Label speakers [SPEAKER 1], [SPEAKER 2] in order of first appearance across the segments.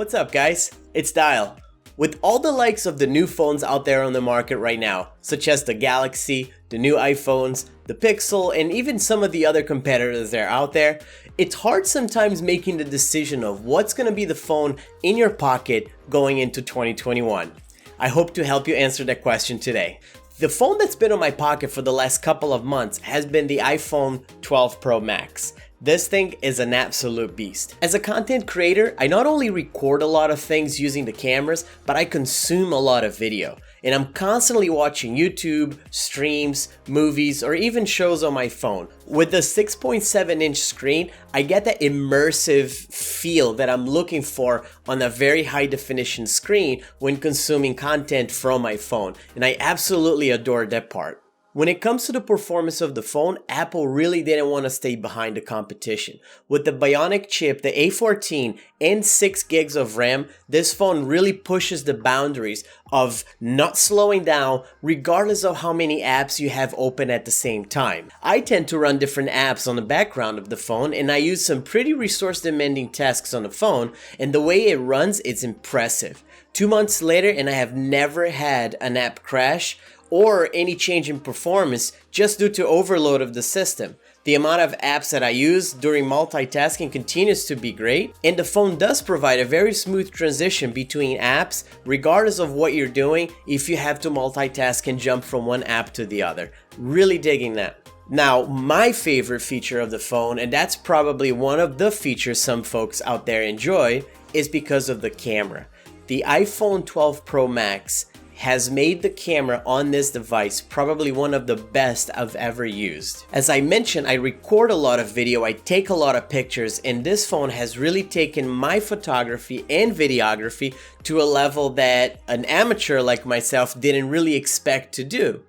[SPEAKER 1] What's up guys? It's Dial. With all the likes of the new phones out there on the market right now, such as the Galaxy, the new iPhones, the Pixel, and even some of the other competitors that are out there, it's hard sometimes making the decision of what's going to be the phone in your pocket going into 2021. I hope to help you answer that question today. The phone that's been on my pocket for the last couple of months has been the iPhone 12 Pro Max. This thing is an absolute beast. As a content creator, I not only record a lot of things using the cameras, but I consume a lot of video. And I'm constantly watching YouTube, streams, movies, or even shows on my phone. With the 6.7-inch screen, I get that immersive feel that I'm looking for on a very high definition screen when consuming content from my phone. And I absolutely adore that part. When it comes to the performance of the phone, Apple really didn't want to stay behind the competition. With the Bionic chip, the A14, and 6 gigs of RAM, this phone really pushes the boundaries of not slowing down regardless of how many apps you have open at the same time. I tend to run different apps on the background of the phone, and I use some pretty resource demanding tasks on the phone, and the way it runs, it's impressive. 2 months later, and I have never had an app crash or any change in performance just due to overload of the system. The amount of apps that I use during multitasking continues to be great, and the phone does provide a very smooth transition between apps regardless of what you're doing if you have to multitask and jump from one app to the other. Really digging that. Now, my favorite feature of the phone, and that's probably one of the features some folks out there enjoy, is because of the camera. The iPhone 12 Pro Max has made the camera on this device probably one of the best I've ever used. As I mentioned, I record a lot of video, I take a lot of pictures, and this phone has really taken my photography and videography to a level that an amateur like myself didn't really expect to do.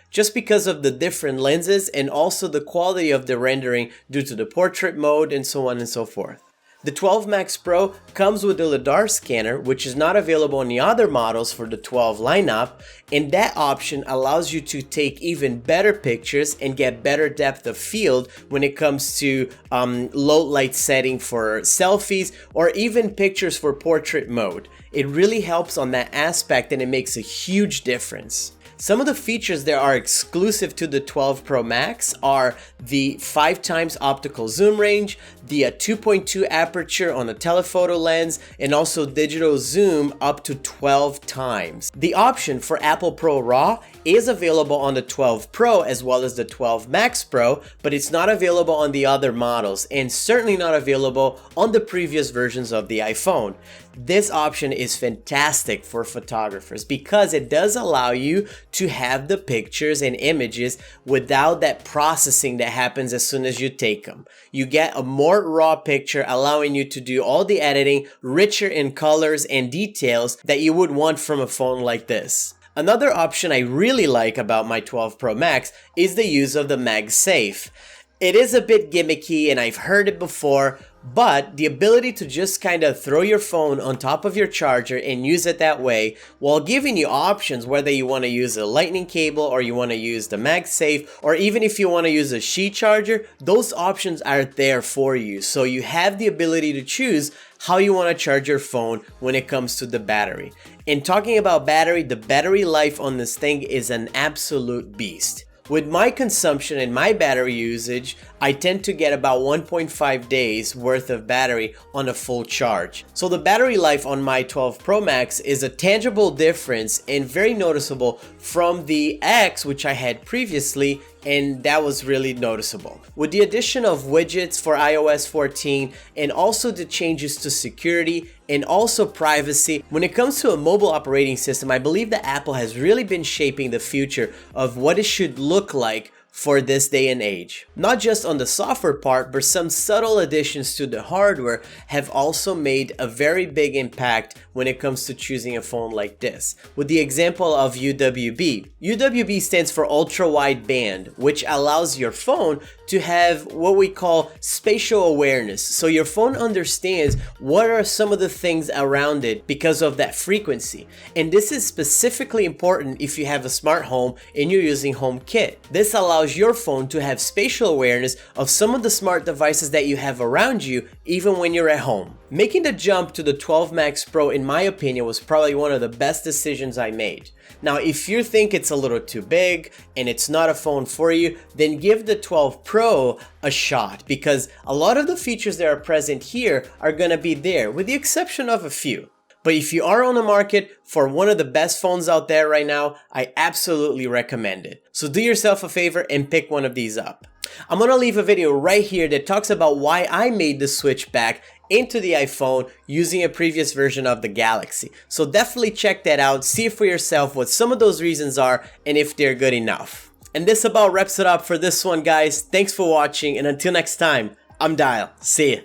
[SPEAKER 1] Just because of the different lenses and also the quality of the rendering due to the portrait mode and so on and so forth. The 12 Max Pro comes with a LiDAR scanner, which is not available on the other models for the 12 lineup, and that option allows you to take even better pictures and get better depth of field when it comes to low light setting for selfies or even pictures for portrait mode. It really helps on that aspect, and it makes a huge difference. Some of the features that are exclusive to the 12 Pro Max are the 5x optical zoom range, the 2.2 aperture on a telephoto lens, and also digital zoom up to 12 times. The option for Apple Pro RAW is available on the 12 Pro as well as the 12 Max Pro, but it's not available on the other models and certainly not available on the previous versions of the iPhone. This option is fantastic for photographers because it does allow you to have the pictures and images without that processing that happens as soon as you take them. You get a more raw picture, allowing you to do all the editing richer in colors and details that you would want from a phone like this. Another option I really like about my 12 Pro Max is the use of the Magsafe. It is a bit gimmicky and I've heard it before, but the ability to just kind of throw your phone on top of your charger and use it that way while giving you options whether you want to use a lightning cable or you want to use the Magsafe or even if you want to use a Qi charger, those options are there for you. So you have the ability to choose how you want to charge your phone when it comes to the battery. And talking about battery, the battery life on this thing is an absolute beast. With my consumption and my battery usage, I tend to get about 1.5 days worth of battery on a full charge. So the battery life on my 12 Pro Max is a tangible difference and very noticeable from the X, which I had previously, and that was really noticeable. With the addition of widgets for iOS 14 and also the changes to security and also privacy, when it comes to a mobile operating system, I believe that Apple has really been shaping the future of what it should look like for this day and age. Not just on the software part, but some subtle additions to the hardware have also made a very big impact when it comes to choosing a phone like this. With the example of UWB. UWB stands for ultra wide band, which allows your phone to have what we call spatial awareness. So your phone understands what are some of the things around it because of that frequency. And this is specifically important if you have a smart home and you're using HomeKit. This allows allows your phone to have spatial awareness of some of the smart devices that you have around you even when you're at home. Making the jump to the 12 Max Pro, in my opinion, was probably one of the best decisions I made. Now, if you think it's a little too big and it's not a phone for you, then give the 12 Pro a shot, because a lot of the features that are present here are gonna be there, with the exception of a few. But if you are on the market for one of the best phones out there right now, I absolutely recommend it. So do yourself a favor and pick one of these up. I'm gonna leave a video right here that talks about why I made the switch back into the iPhone using a previous version of the Galaxy. So definitely check that out, see for yourself what some of those reasons are and if they're good enough. And this about wraps it up for this one, guys. Thanks for watching, and until next time, I'm Dial. See ya.